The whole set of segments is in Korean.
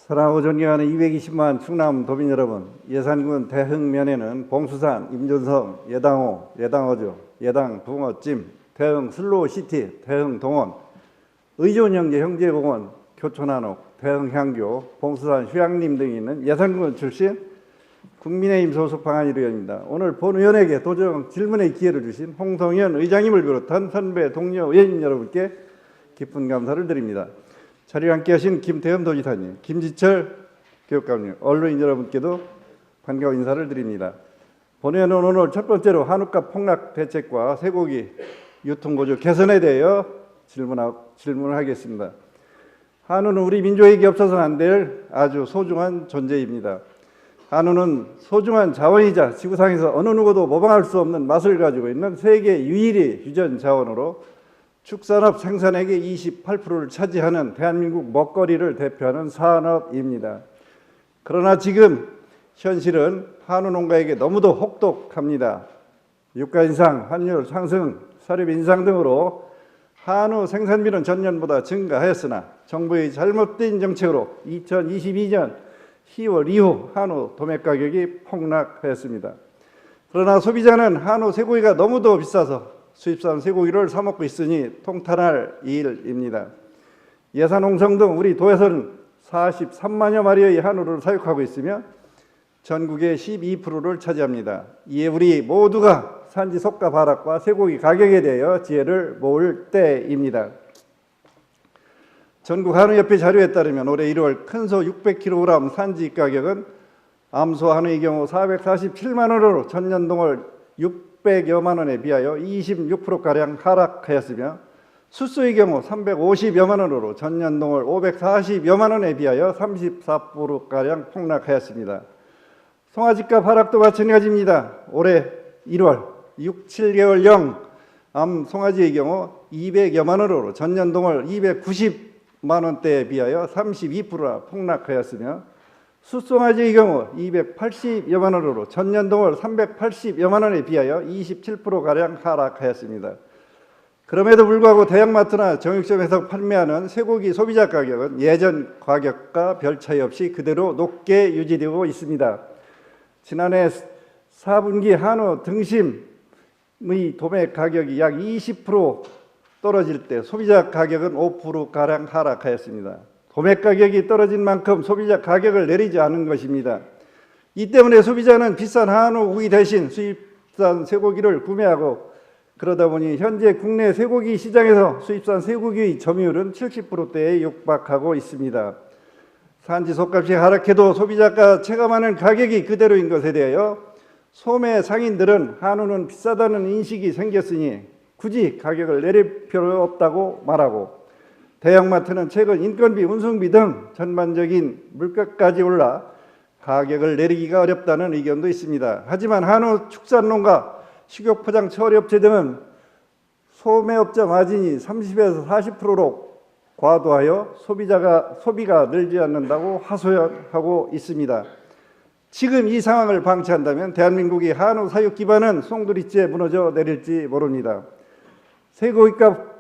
사랑하고 존경하는 220만 충남 도민 여러분, 예산군 대흥면에는 봉수산, 임전성, 예당호, 예당어조, 예당 붕어찜, 대흥 슬로우시티, 대흥 동원, 의존형제 형제공원, 교촌한옥, 대흥 향교, 봉수산 휴양림 등이 있는 예산군 출신 국민의힘 소속 방한일 의원입니다. 오늘 본 의원에게 도정 질문의 기회를 주신 홍성현 의장님을 비롯한 선배 동료 의원님 여러분께 깊은 감사를 드립니다. 자리에 함께하신 김태흠 도지사님, 김지철 교육감님, 언론인 여러분께도 반가운 인사를 드립니다. 본회의는 오늘 첫 번째로 한우값 폭락 대책과 쇠고기 유통구조 개선에 대하여 질문을 하겠습니다. 한우는 우리 민족에게 없어서는 안 될 아주 소중한 존재입니다. 한우는 소중한 자원이자 지구상에서 어느 누구도 모방할 수 없는 맛을 가지고 있는 세계 유일의 휴전 자원으로 축산업 생산액의 28%를 차지하는 대한민국 먹거리를 대표하는 산업입니다. 그러나 지금 현실은 한우 농가에게 너무도 혹독합니다. 유가 인상, 환율 상승, 사료비 인상 등으로 한우 생산비는 전년보다 증가하였으나 정부의 잘못된 정책으로 2022년 10월 이후 한우 도매 가격이 폭락하였습니다. 그러나 소비자는 한우 쇠고기가 너무도 비싸서 수입산 쇠고기를 사 먹고 있으니 통탄할 일입니다. 예산홍성 등 우리 도에서는 43만여 마리의 한우를 사육하고 있으며 전국의 12%를 차지합니다. 이에 우리 모두가 산지 속가 하락과 쇠고기 가격에 대하여 지혜를 모을 때입니다. 전국 한우협회 자료에 따르면 올해 1월 큰소 600kg 산지 가격은 암소 한우의 경우 447만 원으로 전년 동월 600여만 원에 비하여 26%가량 하락하였으며 숫소의 경우 350여만 원으로 전년 동월 540여만 원에 비하여 34%가량 폭락하였습니다. 송아지값 하락도 마찬가지입니다. 올해 1월 6, 7개월령 암 송아지의 경우 200여만 원으로 전년 동월 290만 원대에 비하여 32%나 폭락하였으며 숫송아지의 경우 280여만 원으로 전년 동월 380여만 원에 비하여 27%가량 하락하였습니다. 그럼에도 불구하고 대형마트나 정육점에서 판매하는 쇠고기 소비자 가격은 예전 가격과 별 차이 없이 그대로 높게 유지되고 있습니다. 지난해 4분기 한우 등심의 도매 가격이 약 20% 떨어질 때 소비자 가격은 5%가량 하락하였습니다. 도매 가격이 떨어진 만큼 소비자 가격을 내리지 않은 것입니다. 이 때문에 소비자는 비싼 한우 고기 대신 수입산 쇠고기를 구매하고 그러다 보니 현재 국내 쇠고기 시장에서 수입산 쇠고기의 점유율은 70%대에 육박하고 있습니다. 산지 속값이 하락해도 소비자가 체감하는 가격이 그대로인 것에 대하여 소매 상인들은 한우는 비싸다는 인식이 생겼으니 굳이 가격을 내릴 필요 없다고 말하고 대형마트는 최근 인건비, 운송비 등 전반적인 물가까지 올라 가격을 내리기가 어렵다는 의견도 있습니다. 하지만 한우 축산농가, 식욕포장 처리업체 등은 소매업자 마진이 30에서 40%로 과도하여 소비가 늘지 않는다고 하소연하고 있습니다. 지금 이 상황을 방치한다면 대한민국의 한우 사육 기반은 송두리째 무너져 내릴지 모릅니다. 쇠고기값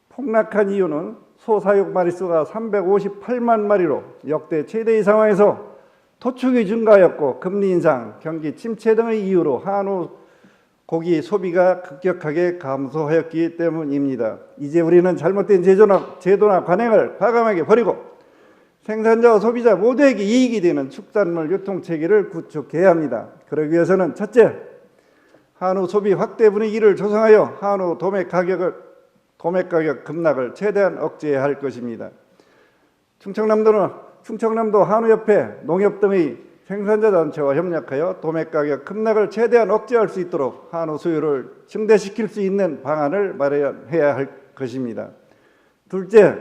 폭락한 이유는 소 사육 마리수가 358만 마리로 역대 최대의 상황에서 토축이 증가하였고 금리 인상, 경기 침체 등의 이유로 한우 고기 소비가 급격하게 감소하였기 때문입니다. 이제 우리는 잘못된 제도나 관행을 과감하게 버리고 생산자와 소비자 모두에게 이익이 되는 축산물 유통체계를 구축해야 합니다. 그러기 위해서는 첫째, 한우 소비 확대 분위기를 조성하여 한우 도매 가격 급락을 최대한 억제해야 할 것입니다. 충청남도 한우협회, 농협 등의 생산자 단체와 협력하여 도매 가격 급락을 최대한 억제할 수 있도록 한우 수요를 증대시킬 수 있는 방안을 마련해야 할 것입니다. 둘째,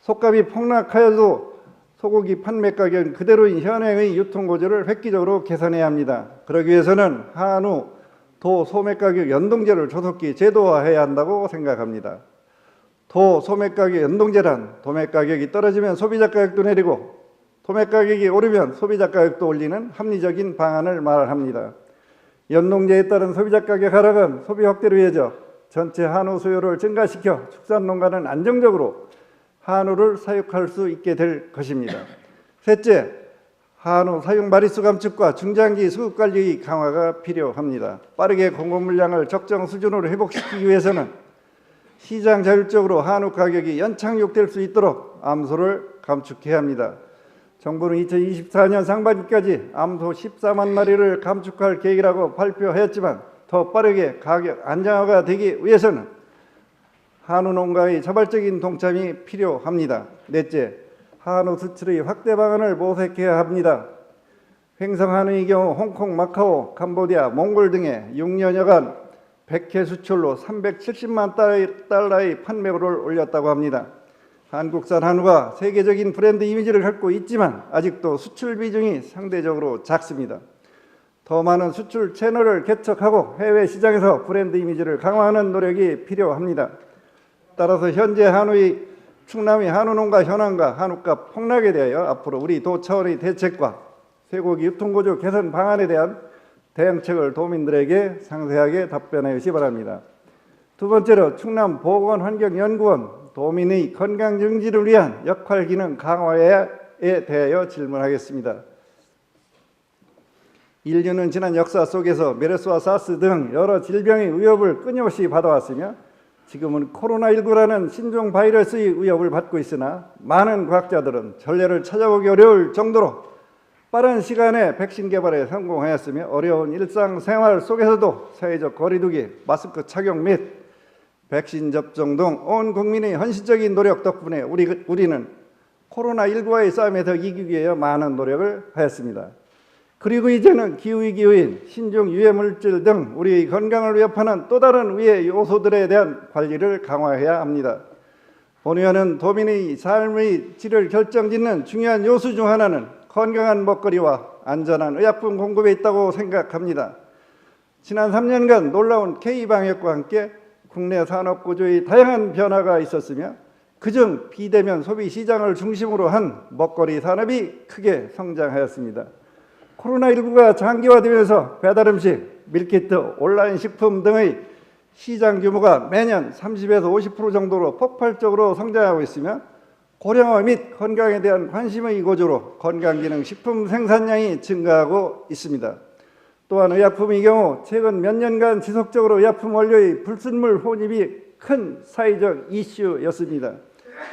속값이 폭락하여도 소고기 판매 가격은 그대로인 현행의 유통구조를 획기적으로 개선해야 합니다. 그러기 위해서는 한우 도 소매가격 연동제를 조속히 제도화해야 한다고 생각합니다. 도 소매가격 연동제란 도매가격이 떨어지면 소비자 가격도 내리고 도매가격이 오르면 소비자 가격도 올리는 합리적인 방안을 말합니다. 연동제에 따른 소비자 가격 하락은 소비 확대로 이어져 전체 한우 수요를 증가시켜 축산농가는 안정적으로 한우를 사육할 수 있게 될 것입니다. 셋째, 한우 사육 마리수 감축과 중장기 수급 관리 강화가 필요합니다. 빠르게 공급 물량을 적정 수준으로 회복시키기 위해서는 시장 자율적으로 한우 가격이 연착륙될 수 있도록 암소를 감축해야 합니다. 정부는 2024년 상반기까지 암소 14만 마리를 감축할 계획이라고 발표하였지만 더 빠르게 가격 안정화가 되기 위해서는 한우 농가의 자발적인 동참이 필요합니다. 넷째, 한우 수출의 확대 방안을 모색해야 합니다. 횡성 한우의 경우 홍콩, 마카오, 캄보디아, 몽골 등의 6년여간 백회 수출로 370만 달러의 판매고를 올렸다고 합니다. 한국산 한우가 세계적인 브랜드 이미지를 갖고 있지만 아직도 수출 비중이 상대적으로 작습니다. 더 많은 수출 채널을 개척하고 해외 시장에서 브랜드 이미지를 강화하는 노력이 필요합니다. 따라서 현재 한우의 충남의 한우 농가 현황과 한우값 폭락에 대하여 앞으로 우리 도 차원의 대책과 쇠고기 유통구조 개선 방안에 대한 대응책을 도민들에게 상세하게 답변해 주시기 바랍니다. 두 번째로 충남 보건환경연구원 도민의 건강 증진을 위한 역할 기능 강화에 대하여 질문하겠습니다. 인류는 지난 역사 속에서 메르스와 사스 등 여러 질병의 위협을 끊임없이 받아왔으며 지금은 코로나19라는 신종 바이러스의 위협을 받고 있으나 많은 과학자들은 전례를 찾아보기 어려울 정도로 빠른 시간에 백신 개발에 성공하였으며 어려운 일상생활 속에서도 사회적 거리두기, 마스크 착용 및 백신 접종 등 온 국민의 헌신적인 노력 덕분에 우리는 코로나19와의 싸움에서 이기기 위해 많은 노력을 하였습니다. 그리고 이제는 기후위기인 신종 유해물질 등 우리의 건강을 위협하는 또 다른 위해 요소들에 대한 관리를 강화해야 합니다. 본의원은 도민의 삶의 질을 결정짓는 중요한 요소 중 하나는 건강한 먹거리와 안전한 의약품 공급에 있다고 생각합니다. 지난 3년간 놀라운 K방역과 함께 국내 산업 구조의 다양한 변화가 있었으며 그중 비대면 소비 시장을 중심으로 한 먹거리 산업이 크게 성장하였습니다. 코로나19가 장기화되면서 배달음식, 밀키트, 온라인 식품 등의 시장 규모가 매년 30에서 50% 정도로 폭발적으로 성장하고 있으며 고령화 및 건강에 대한 관심의 고조로 건강기능 식품 생산량이 증가하고 있습니다. 또한 의약품의 경우 최근 몇 년간 지속적으로 의약품 원료의 불순물 혼입이 큰 사회적 이슈였습니다.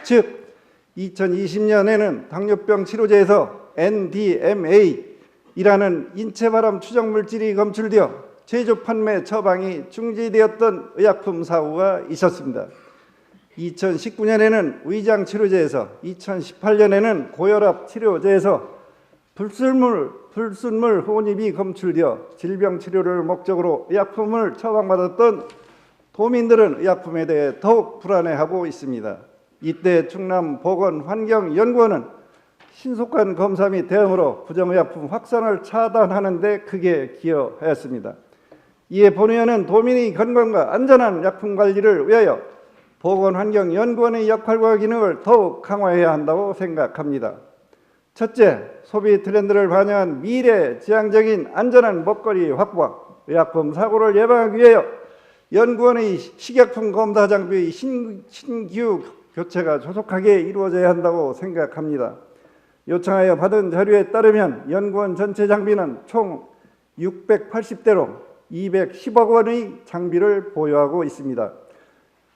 즉 2020년에는 당뇨병 치료제에서 NDMA 이라는 인체발암 추정 물질이 검출되어 제조 판매 처방이 중지되었던 의약품 사고가 있었습니다. 2019년에는 위장 치료제에서, 2018년에는 고혈압 치료제에서 불순물 혼입이 검출되어 질병 치료를 목적으로 의약품을 처방받았던 도민들은 의약품에 대해 더욱 불안해하고 있습니다. 이때 충남보건환경연구원은 신속한 검사 및 대응으로 부정의약품 확산을 차단하는 데 크게 기여하였습니다. 이에 본의원은 도민의 건강과 안전한 약품 관리를 위하여 보건환경연구원의 역할과 기능을 더욱 강화해야 한다고 생각합니다. 첫째, 소비 트렌드를 반영한 미래지향적인 안전한 먹거리 확보와 의약품 사고를 예방하기 위하여 연구원의 식약품 검사 장비의 신규 교체가 조속하게 이루어져야 한다고 생각합니다. 요청하여 받은 자료에 따르면 연구원 전체 장비는 총 680대로 210억 원의 장비를 보유하고 있습니다.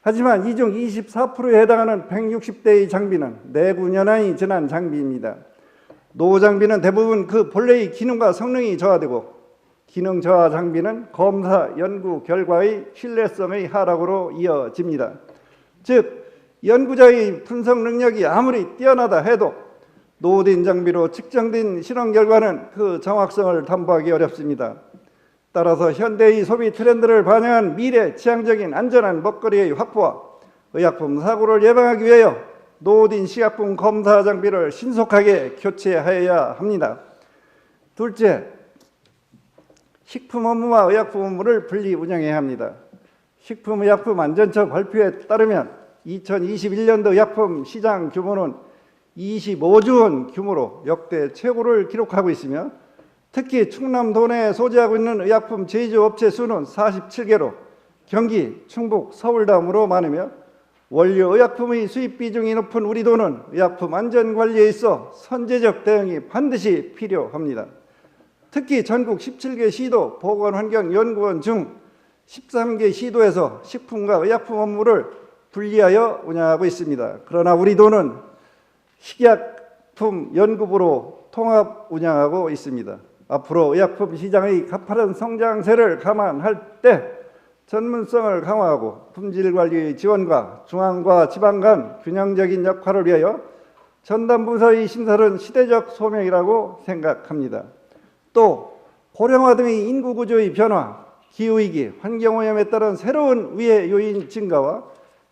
하지만 이 중 24%에 해당하는 160대의 장비는 내구년한이 지난 장비입니다. 노후 장비는 대부분 그 본래의 기능과 성능이 저하되고 기능 저하 장비는 검사 연구 결과의 신뢰성의 하락으로 이어집니다. 즉 연구자의 분석 능력이 아무리 뛰어나다 해도 노후된 장비로 측정된 실험 결과는 그 정확성을 담보하기 어렵습니다. 따라서 현대의 소비 트렌드를 반영한 미래 지향적인 안전한 먹거리의 확보와 의약품 사고를 예방하기 위하여 노후된 식약품 검사 장비를 신속하게 교체하여야 합니다. 둘째, 식품 업무와 의약품 업무를 분리 운영해야 합니다. 식품의약품안전처 발표에 따르면 2021년도 의약품 시장 규모는 25조 원 규모로 역대 최고를 기록하고 있으며 특히 충남도 내에 소재하고 있는 의약품 제조업체 수는 47개로 경기, 충북, 서울 다음으로 많으며 원료 의약품의 수입 비중이 높은 우리 도는 의약품 안전 관리에 있어 선제적 대응이 반드시 필요합니다. 특히 전국 17개 시도 보건환경연구원 중 13개 시도에서 식품과 의약품 업무를 분리하여 운영하고 있습니다. 그러나 우리 도는 식약품 연구부로 통합 운영하고 있습니다. 앞으로 의약품 시장의 가파른 성장세를 감안할 때 전문성을 강화하고 품질 관리 지원과 중앙과 지방 간 균형적인 역할을 위하여 전담 부서의 신설은 시대적 소명이라고 생각합니다. 또 고령화 등의 인구 구조의 변화, 기후위기, 환경오염에 따른 새로운 위해 요인 증가와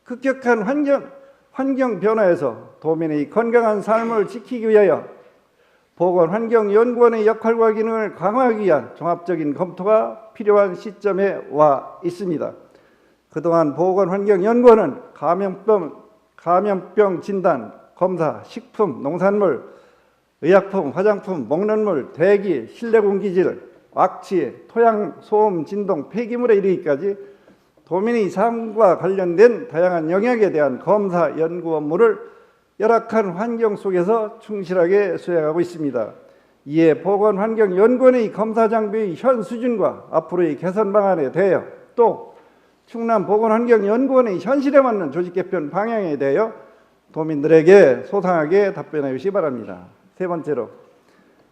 급격한 환경 변화에서 도민의 건강한 삶을 지키기 위하여 보건환경연구원의 역할과 기능을 강화하기 위한 종합적인 검토가 필요한 시점에 와 있습니다. 그동안 보건환경연구원은 감염병 진단, 검사, 식품, 농산물, 의약품, 화장품, 먹는 물, 대기, 실내 공기질, 악취, 토양, 소음, 진동, 폐기물에 이르기까지 도민의 삶과 관련된 다양한 영역에 대한 검사, 연구 업무를 열악한 환경 속에서 충실하게 수행하고 있습니다. 이에 보건환경연구원의 검사 장비의 현 수준과 앞으로의 개선 방안에 대하여 또 충남 보건환경연구원의 현실에 맞는 조직 개편 방향에 대하여 도민들에게 소상하게 답변해 주시기 바랍니다. 세 번째로,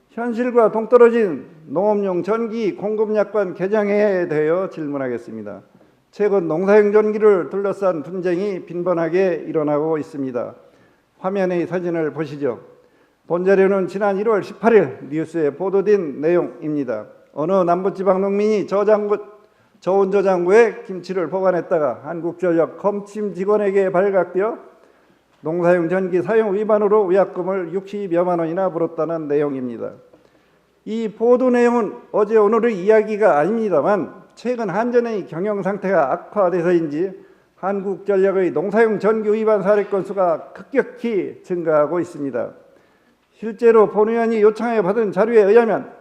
현실과 동떨어진 농업용 전기 공급약관 개정에 대하여 질문하겠습니다. 최근 농사용 전기를 둘러싼 분쟁이 빈번하게 일어나고 있습니다. 화면의 사진을 보시죠. 본 자료는 지난 1월 18일 뉴스에 보도된 내용입니다. 어느 남부지방 농민이 저온저장고에 김치를 보관했다가 한국전력 검침 직원에게 발각되어 농사용 전기 사용 위반으로 위약금을 60여만 원이나 물었다는 내용입니다. 이 보도 내용은 어제 오늘의 이야기가 아닙니다만 최근 한전의 경영 상태가 악화돼서인지 한국전력의 농사용 전기 위반 사례 건수가 급격히 증가하고 있습니다. 실제로 본 의원이 요청해 받은 자료에 의하면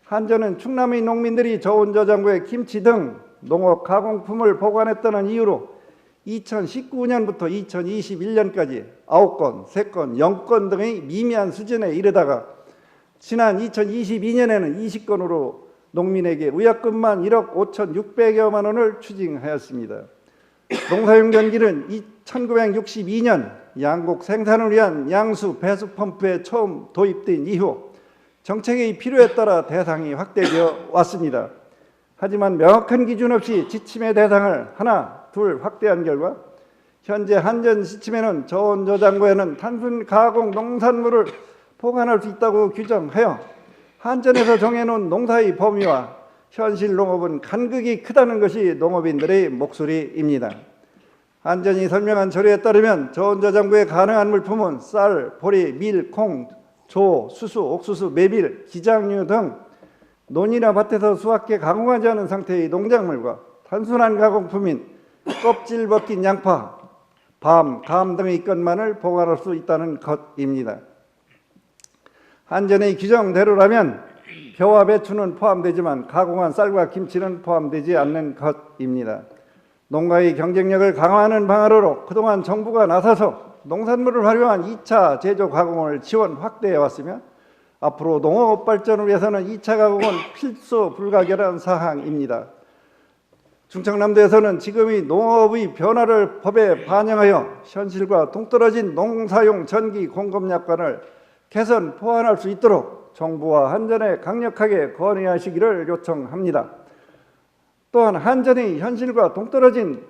한전은 충남의 농민들이 저온저장고에 김치 등 농업 가공품을 보관했다는 이유로 2019년부터 2021년까지 9건, 3건, 0건 등의 미미한 수준에 이르다가 지난 2022년에는 20건으로 농민에게 위약금만 1억 5,600여만 원을 추징하였습니다. 농사용 전기는 1962년 양곡 생산을 위한 양수 배수 펌프에 처음 도입된 이후 정책의 필요에 따라 대상이 확대되어 왔습니다. 하지만 명확한 기준 없이 지침의 대상을 하나, 둘 확대한 결과 현재 한전 지침에는 저온저장고에는 단순 가공 농산물을 보관할 수 있다고 규정하여 한전에서 정해놓은 농사의 범위와 현실 농업은 간극이 크다는 것이 농업인들의 목소리입니다. 한전이 설명한 자료에 따르면 저온저장고에 가능한 물품은 쌀, 보리, 밀, 콩, 조, 수수, 옥수수, 메밀, 기장류 등 논이나 밭에서 수확해 가공하지 않은 상태의 농작물과 단순한 가공품인 껍질 벗긴 양파, 밤, 감 등의 것만을 보관할 수 있다는 것입니다. 한전의 규정대로라면 벼와 배추는 포함되지만 가공한 쌀과 김치는 포함되지 않는 것입니다. 농가의 경쟁력을 강화하는 방안으로 그동안 정부가 나서서 농산물을 활용한 2차 제조 가공을 지원 확대해 왔으며 앞으로 농업 발전을 위해서는 2차 가공은 필수 불가결한 사항입니다. 충청남도에서는 지금의 농업의 변화를 법에 반영하여 현실과 동떨어진 농사용 전기 공급 약관을 개선 포함할 수 있도록 정부와 한전에 강력하게 건의하시기를 요청합니다. 또한 한전의 현실과 동떨어진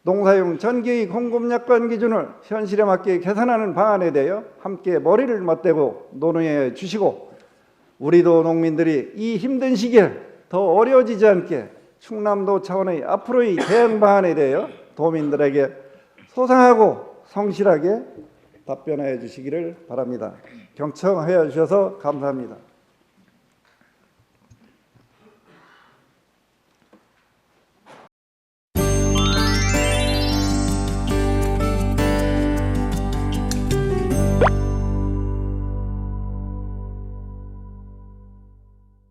농사용 전기의 공급 약관 기준을 현실에 맞게 개선하는 방안에 대하여 함께 머리를 맞대고 논의해 주시고 우리도 농민들이 이 힘든 시기에 더 어려워지지 않게 충남도 차원의 앞으로의 대응 방안에 대하여 도민들에게 소상하고 성실하게 답변해 주시기를 바랍니다. 경청하여 주셔서 감사합니다.